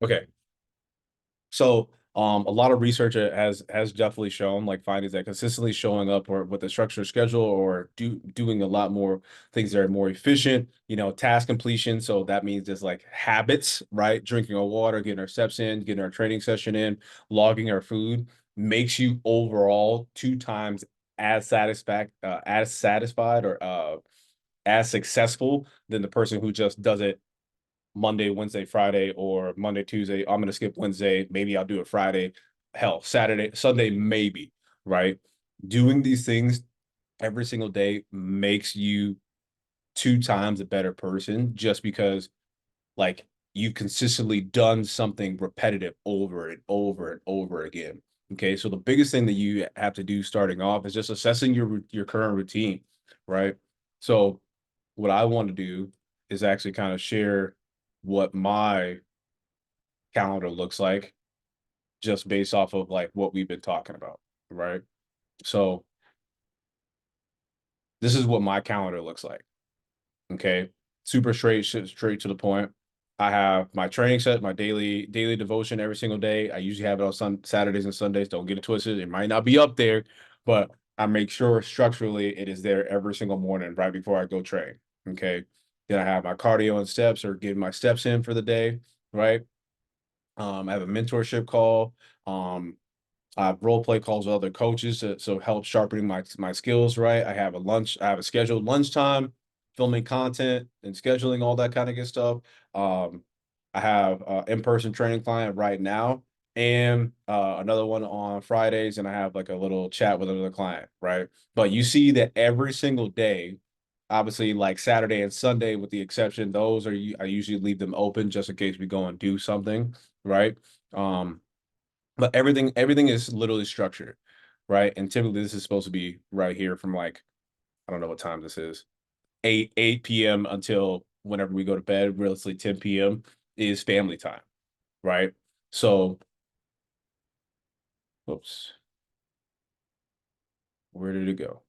Okay. So a lot of research has definitely shown like findings that consistently showing up or with a structured schedule or doing a lot more things that are more efficient, task completion. So that means there's like habits, right? Drinking our water, getting our steps in, getting our training session in, logging our food makes you overall two times as satisfied or as successful than the person who just does it Monday, Wednesday, Friday, or Monday, Tuesday. I'm going to skip Wednesday. Maybe I'll do it Friday. Hell, Saturday, Sunday, maybe, right? Doing these things every single day makes you two times a better person just because, like, you've consistently done something repetitive over and over and over again. Okay. So the biggest thing that you have to do starting off is just assessing your current routine, right? So what I want to do is actually kind of share what my calendar looks like just based off of like what we've been talking about, right? So this is what my calendar looks like. Okay. Super straight to the point. I have my training set, my daily devotion every single day. I usually have it on Saturdays and Sundays. Don't get it twisted. It might not be up there, but I make sure structurally it is there every single morning right before I go train. Okay. Then I have my cardio and steps or getting my steps in for the day, right? I have a mentorship call. I have role play calls with other coaches to so help sharpening my skills, right? I have a scheduled lunchtime, filming content and scheduling all that kind of good stuff. Um, I have in-person training client right now and another one on Fridays, and I have like a little chat with another client, right? But you see that every single day, obviously like Saturday and Sunday with the exception, those are I usually leave them open just in case we go and do something, right? Um, but everything is literally structured, right? And typically this is supposed to be right here from like I don't know what time this is. 8 p.m. until whenever we go to bed, realistically 10 p.m. is family time, right? So, oops, where did it go?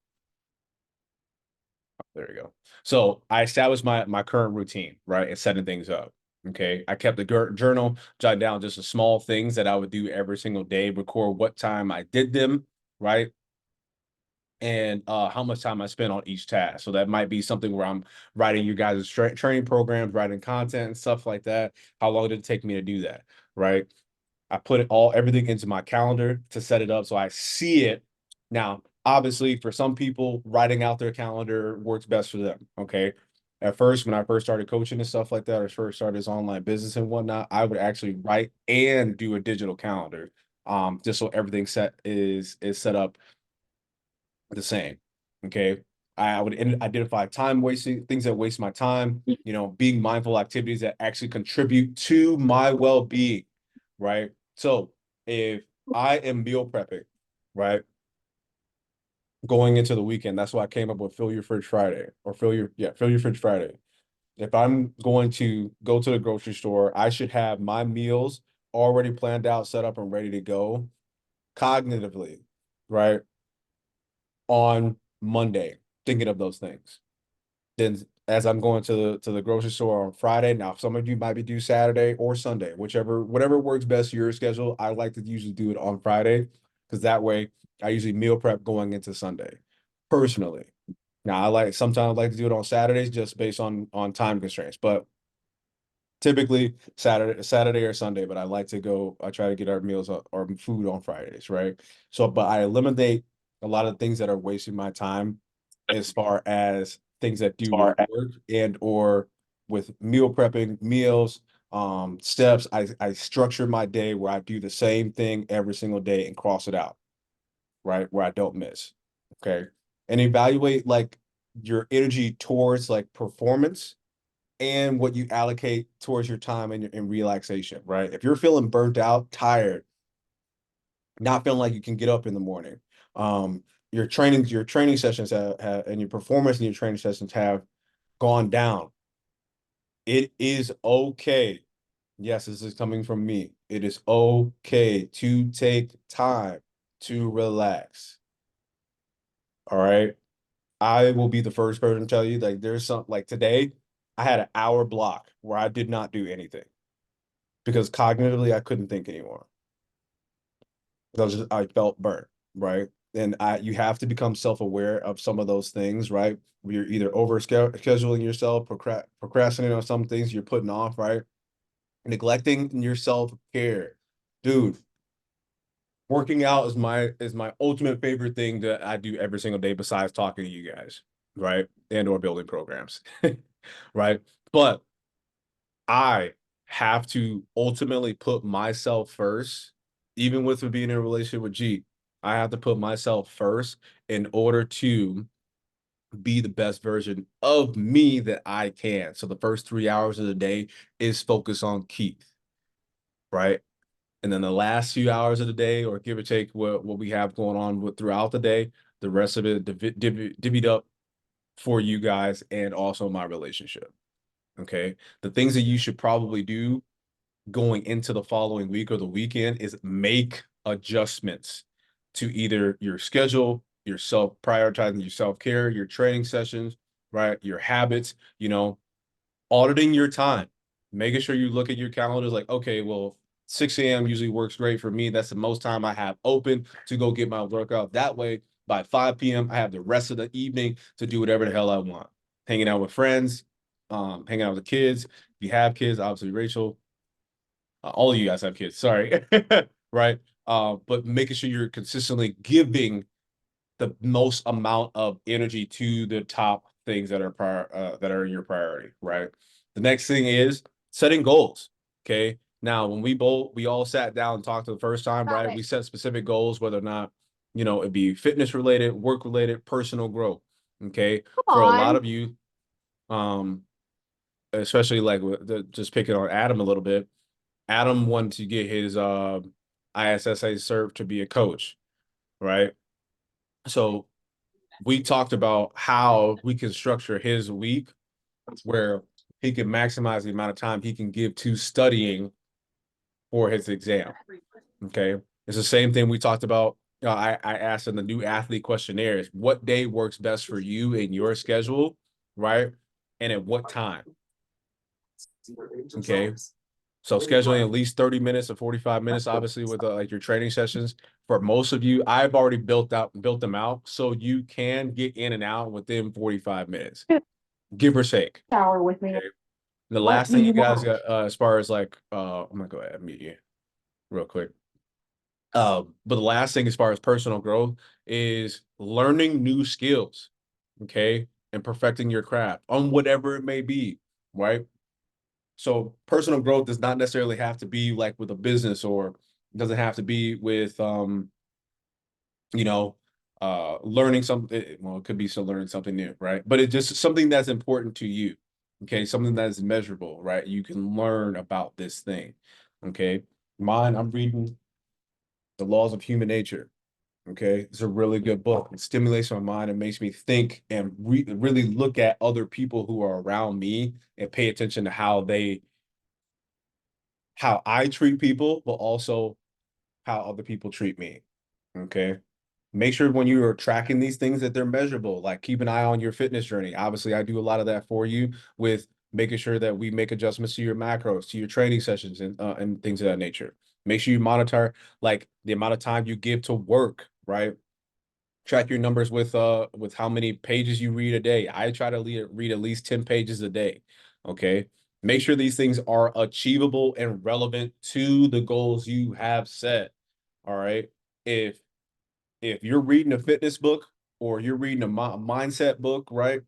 There we go. So I established my current routine, right, and setting things up. Okay, I kept the journal, jotting down just the small things that I would do every single day, record what time I did them, right, and how much time I spent on each task. So that might be something where I'm writing you guys' training programs, writing content and stuff like that. How long did it take me to do that? Right. I put everything into my calendar to set it up so I see it. Now, obviously, for some people, writing out their calendar works best for them. Okay. At first, when I first started coaching and stuff like that, or first started this online business and whatnot, I would actually write and do a digital calendar, just so everything is set up the same. Okay. I would identify time wasting things that waste my time, being mindful activities that actually contribute to my well-being, right? So if I am meal prepping, right, going into the weekend, that's why I came up with fill your fridge Friday or fill your fridge Friday. If I'm going to go to the grocery store, I should have my meals already planned out, set up, and ready to go cognitively, right? On Monday, thinking of those things. Then as I'm going to the grocery store on Friday, now some of you might be due Saturday or Sunday, whatever works best for your schedule. I like to usually do it on Friday because that way I usually meal prep going into Sunday. Personally. Now sometimes I like to do it on Saturdays just based on time constraints, but typically Saturday or Sunday, but I try to get our meals or food on Fridays, right? So, but I eliminate a lot of things that are wasting my time as far as things that do with work and or with meal prepping, meals, steps. I structure my day where I do the same thing every single day and cross it out, right? Where I don't miss. Okay. And evaluate like your energy towards like performance and what you allocate towards your time and relaxation, right? If you're feeling burnt out, tired, not feeling like you can get up in the morning, your training sessions and your performance in your training sessions have gone down. It is okay. Yes, this is coming from me. It is okay to take time to relax. All right. I will be the first person to tell you like there's some like today I had an hour block where I did not do anything because cognitively I couldn't think anymore. I felt burnt, right? And you have to become self-aware of some of those things, right? You're either over scheduling yourself, procrastinating on some things you're putting off, right? Neglecting your self-care. Dude, working out is my ultimate favorite thing that I do every single day besides talking to you guys, right? And or building programs. Right? But I have to ultimately put myself first, even with being in a relationship with G. I have to put myself first in order to be the best version of me that I can. So the first 3 hours of the day is focus on Keith, right? And then the last few hours of the day, or give or take what we have going on throughout the day, the rest of it divvied up for you guys and also my relationship. Okay. The things that you should probably do going into the following week or the weekend is make adjustments to either your schedule, yourself prioritizing your self-care, your training sessions, right? Your habits, auditing your time, making sure you look at your calendars like, okay, well, 6 a.m. usually works great for me. That's the most time I have open to go get my workout. That way, by 5 p.m., I have the rest of the evening to do whatever the hell I want. Hanging out with friends, hanging out with the kids. If you have kids, obviously Rachel, all of you guys have kids, sorry. Right? But making sure you're consistently giving the most amount of energy to the top things that are your priority, right? The next thing is setting goals. Okay. Now, when we all sat down and talked the first time, right? We set specific goals, whether or not, it'd be fitness related, work related, personal growth. Okay. Come For a lot on. of you, um, especially like just picking on Adam a little bit, Adam wanted to get his ISSA cert to be a coach, right? So we talked about how we can structure his week where he can maximize the amount of time he can give to studying for his exam. Okay. It's the same thing we talked about. I asked in the new athlete questionnaire is what day works best for you in your schedule, right? And at what time. Okay. So scheduling at least 30 minutes or 45 minutes, obviously, with like your training sessions. For most of you, I've already built them out so you can get in and out within 45 minutes, give or take. Shower with me. Okay. The What last do thing you you guys want? got, as far as like, I'm gonna go ahead and mute you real quick. But the last thing as far as personal growth is learning new skills, okay, and perfecting your craft on whatever it may be, right? So personal growth does not necessarily have to be like with a business or doesn't have to be with you know, learning something. Well, it could be still learning something new, right? But it's just something that's important to you. Okay, something that is measurable, right? You can learn about this thing. Okay. I'm reading The Laws of Human Nature. Okay. It's a really good book. It stimulates my mind and makes me think and really look at other people who are around me and pay attention to how I treat people, but also how other people treat me. Okay. Make sure when you are tracking these things that they're measurable. Like keep an eye on your fitness journey. Obviously, I do a lot of that for you with making sure that we make adjustments to your macros, to your training sessions, and things of that nature. Make sure you monitor like the amount of time you give to work, right? Track your numbers with how many pages you read a day. I try to read at least 10 pages a day. Okay. Make sure these things are achievable and relevant to the goals you have set. All right. If if you're reading a fitness book or you're reading a mindset book, right?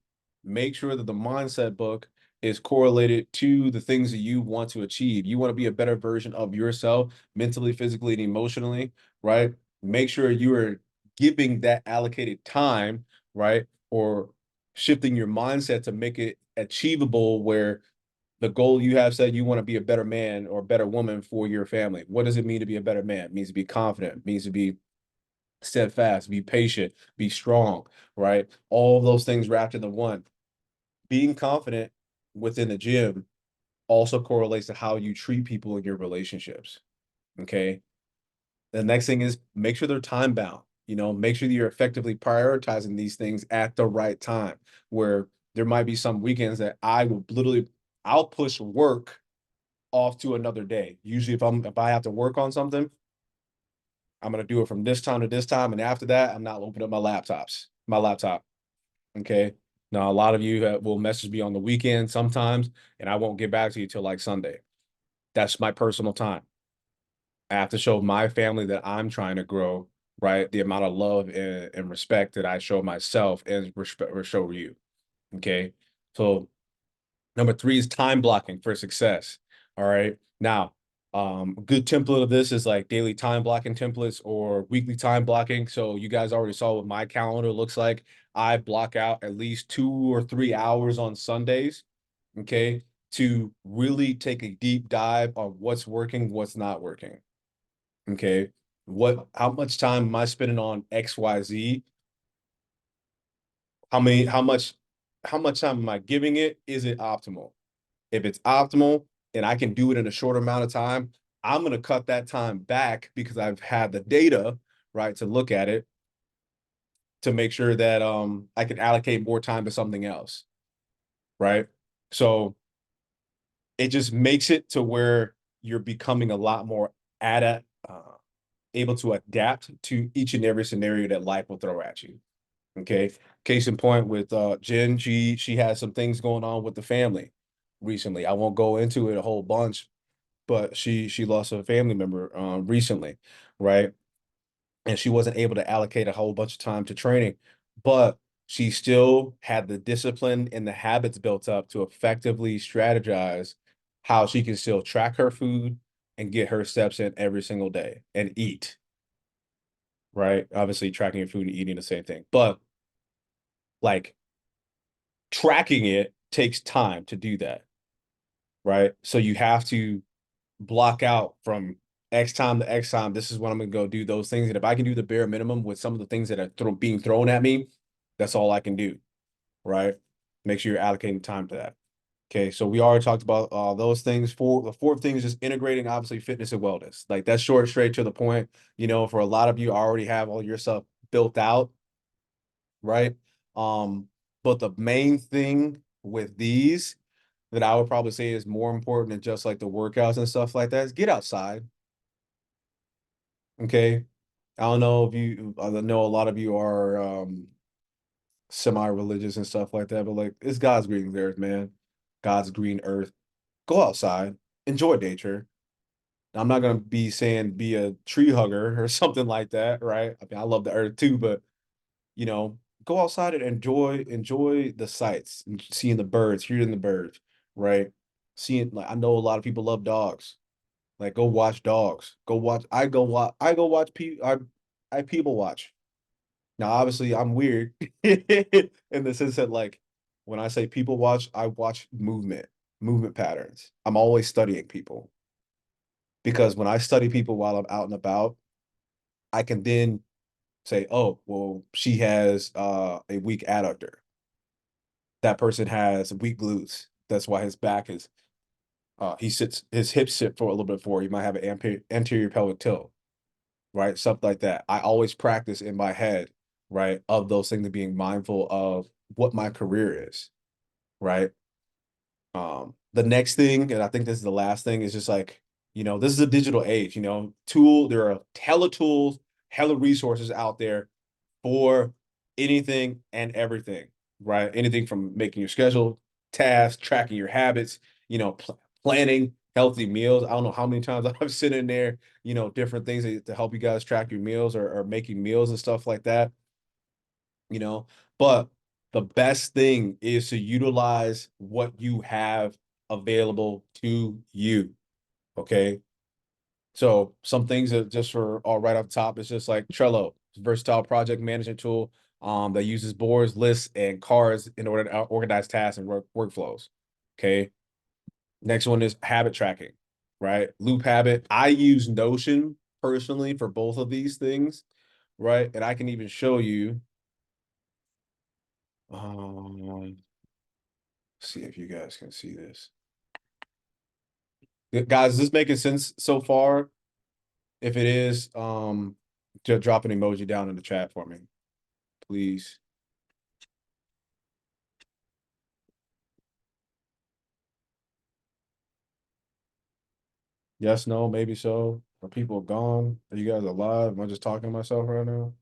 Make sure that the mindset book is correlated to the things that you want to achieve. You want to be a better version of yourself mentally, physically, and emotionally, right? Make sure you are giving that allocated time, right? Or shifting your mindset to make it achievable where the goal you have said you want to be a better man or a better woman for your family. What does it mean to be a better man? It means to be confident, it means to be steadfast, be patient, be strong, right? All of those things wrapped into one. Being confident within the gym also correlates to how you treat people in your relationships. Okay. The next thing is make sure they're time bound. Make sure that you're effectively prioritizing these things at the right time. Where there might be some weekends that I'll push work off to another day. Usually if I have to work on something, I'm gonna do it from this time to this time, and after that, I'm not opening up my laptop. Okay. Now a lot of you will message me on the weekend sometimes, and I won't get back to you till like Sunday. That's my personal time. I have to show my family that I'm trying to grow, right? The amount of love and respect that I show myself and respect or show you. Okay. So number three is time blocking for success. All right. Now, a good template of this is like daily time blocking templates or weekly time blocking. So you guys already saw what my calendar looks like. I block out at least 2 or 3 hours on Sundays, okay, to really take a deep dive on what's working, what's not working. Okay. How much time am I spending on XYZ? How much time am I giving it? Is it optimal? If it's optimal and I can do it in a short amount of time, I'm going to cut that time back because I've had the data, right, to look at it to make sure that I can allocate more time to something else, right? So it just makes it to where you're becoming a lot more at able to adapt to each and every scenario that life will throw at you. Okay. Case in point with Jen, she has some things going on with the family recently. I won't go into it a whole bunch, but she lost a family member recently, right? And she wasn't able to allocate a whole bunch of time to training, but she still had the discipline and the habits built up to effectively strategize how she can still track her food and get her steps in every single day and eat, right? Obviously, tracking your food and eating the same thing, but like tracking it takes time to do that, right? So you have to block out from X time to X time. This is when I'm gonna go do those things. And if I can do the bare minimum with some of the things that are being thrown at me, that's all I can do, right? Make sure you're allocating time to that. Okay, so we already talked about those things. The fourth thing is just integrating, obviously, fitness and wellness. Like that's short, straight to the point. You know, for a lot of you, already have all your stuff built out, right? Um, but the main thing with these that I would probably say is more important than just like the workouts and stuff like that is get outside. Okay. I don't know if you, I know a lot of you are semi-religious and stuff like that, but like it's God's green earth, man. God's green earth. Go outside, enjoy nature. I'm not gonna be saying be a tree hugger or something like that, right? I mean, I love the earth too, but you know, go outside and enjoy the sights, and seeing the birds, hearing the birds, right? Seeing like I know a lot of people love dogs. Like go watch dogs. Go watch. I go watch. I people watch. Now, obviously, I'm weird in the sense that like when I say people watch, I watch movement patterns. I'm always studying people because when I study people while I'm out and about, I can then say, oh, well, she has a weak adductor. That person has weak glutes. That's why his back is his hips sit for a little bit forward. He might have an anterior pelvic tilt, right? Stuff like that. I always practice in my head, right, of those things and being mindful of what my career is, right? The next thing, and I think this is the last thing, is just like, this is a digital age, there are hella tools, hella resources out there for anything and everything, right? Anything from making your schedule, tasks, tracking your habits, planning healthy meals. I don't know how many times I've sit in there, different things to help you guys track your meals or making meals and stuff like that, you know. But the best thing is to utilize what you have available to you. Okay. So some things that just for all right off the top is just like Trello, versatile project management tool that uses boards, lists, and cards in order to organize tasks and workflows. Okay. Next one is habit tracking, right? Loop habit. I use Notion personally for both of these things, right? And I can even show you. See if you guys can see this. Guys, is this making sense so far? If it is, just drop an emoji down in the chat for me, please. Yes, no, maybe so. Are people gone? Are you guys alive? Am I just talking to myself right now?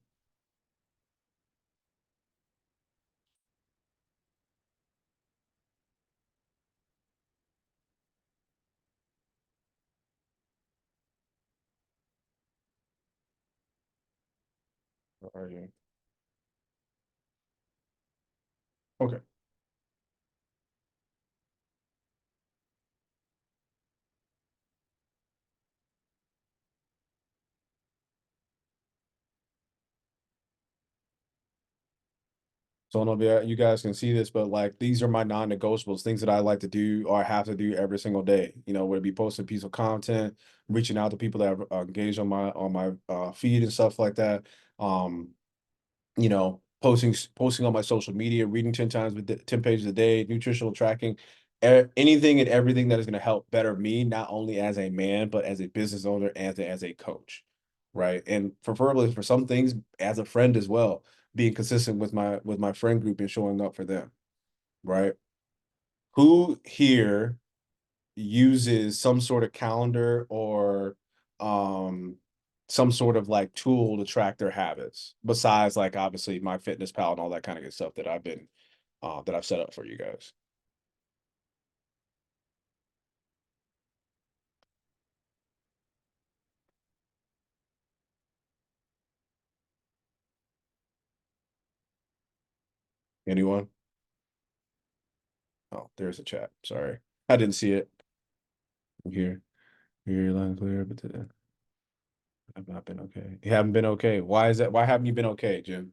Or are you? Okay. So I don't know if you guys can see this, but like these are my non-negotiables, things that I like to do or have to do every single day. You know, whether it be posting a piece of content, reaching out to people that are engaged on my feed and stuff like that. Um, you know, posting on my social media, reading 10 times 10 pages a day, nutritional tracking, anything and everything that is going to help better me, not only as a man, but as a business owner and as a coach. Right. And preferably for some things as a friend as well, being consistent with my friend group and showing up for them. Right. Who here uses some sort of calendar or um some sort of like tool to track their habits besides like obviously my fitness pal and all that kind of good stuff that I've been that I've set up for you guys. Anyone? Oh, there's a chat. Sorry. I didn't see it. I'm here. You're loud and clear, but I've not been okay. You haven't been okay. Why is that? Why haven't you been okay, Jim?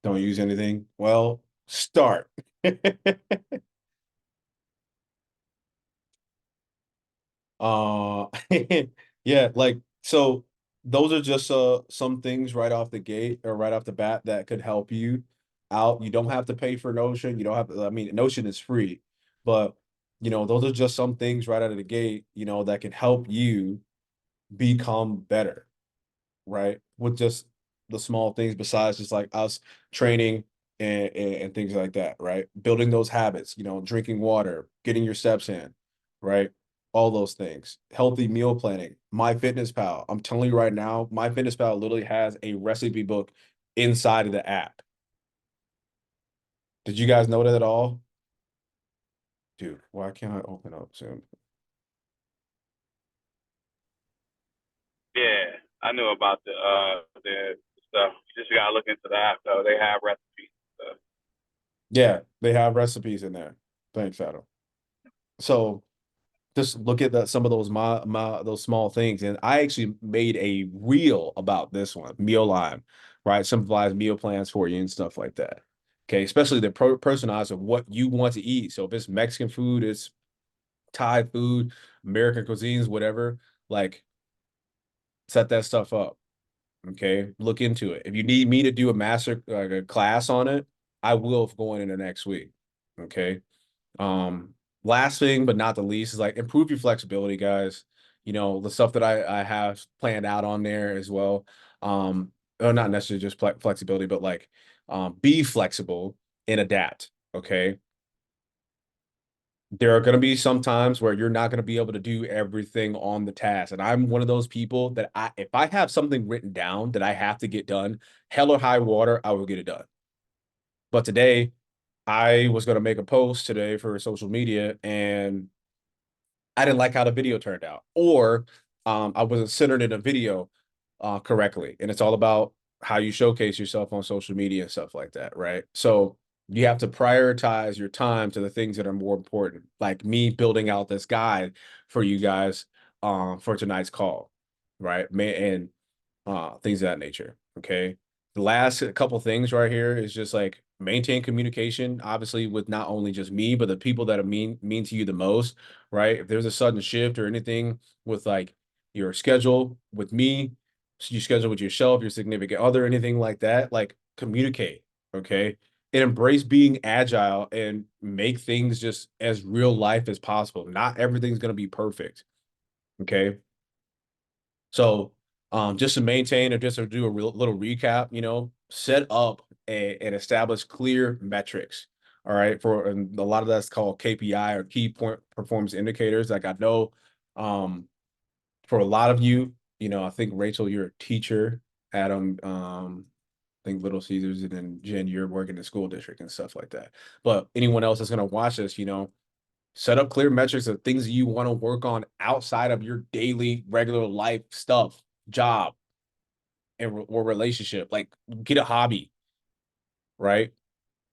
Don't use anything? Well, start. Uh, yeah, like so those are just some things right off the gate or right off the bat that could help you out. You don't have to pay for Notion. You don't have to, I mean, Notion is free, but you know, those are just some things right out of the gate, you know, that can help you become better, right? With just the small things besides just like us training and things like that, right? Building those habits, you know, drinking water, getting your steps in, right? All those things. Healthy meal planning. My Fitness Pal. I'm telling you right now, My Fitness Pal literally has a recipe book inside of the app. Did you guys know that at all? Dude, why can't I open up Zoom? Yeah, I knew about the stuff. You just gotta look into the app though. They have recipes and stuff. Yeah, they have recipes in there. Thanks, Adam. So just look at that some of those my those small things. And I actually made a reel about this one, meal line, right? Simplifies meal plans for you and stuff like that. Okay, especially the personalized of what you want to eat. So if it's Mexican food, it's Thai food, American cuisines, whatever, like set that stuff up. Okay, look into it. If you need me to do a master like a class on it, I will going into next week. Okay. Last thing but not the least is like improve your flexibility, guys. You know, the stuff that I have planned out on there as well. Not necessarily just flexibility, but like be flexible and adapt. Okay. There are going to be some times where you're not going to be able to do everything on the task. And I'm one of those people that if I have something written down that I have to get done, hell or high water, I will get it done. But today, I was going to make a post today for social media and I didn't like how the video turned out, or I wasn't centered in a video correctly. And it's all about how you showcase yourself on social media and stuff like that, right? So you have to prioritize your time to the things that are more important, like me building out this guide for you guys for tonight's call, right? And things of that nature. Okay. The last couple things right here is just like maintain communication, obviously, with not only just me, but the people that are mean to you the most, right? If there's a sudden shift or anything with like your schedule with me, your schedule with yourself, your significant other, anything like that, like communicate. Okay. And embrace being agile and make things just as real life as possible. Not everything's going to be perfect. Okay. So Just to maintain or just to do a little recap, set up and establish clear metrics. All right. And a lot of that's called KPI or key point performance indicators. Like I know, for a lot of you, I think Rachel, you're a teacher. Adam, I think Little Caesars, and then Jen, you're working in school district and stuff like that. But anyone else that's going to watch this, set up clear metrics of things you want to work on outside of your daily regular life stuff, job, or relationship. Like get a hobby, right?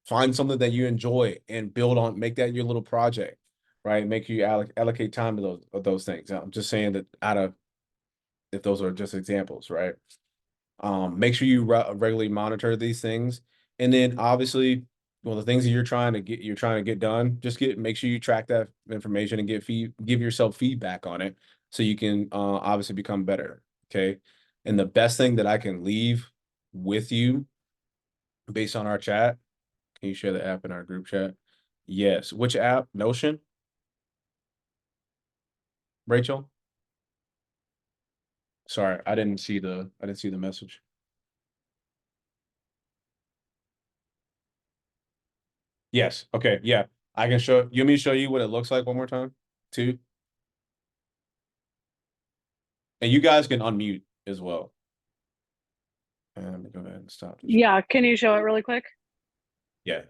Find something that you enjoy and build on, make that your little project, right? Make you allocate time to those things. I'm just saying that if those are just examples, right? Make sure you regularly monitor these things, and then obviously, well, the things that you're trying to get done, just make sure you track that information and give yourself feedback on it, so you can obviously become better. Okay, and the best thing that I can leave with you, based on our chat, can you share the app in our group chat? Yes. Which app? Notion, Rachel? Sorry, I didn't see the message. Yes. Okay. Yeah. I can show you want me to show you what it looks like one more time too. And you guys can unmute as well. And let me go ahead and stop this. Yeah, can you show it really quick? Yeah.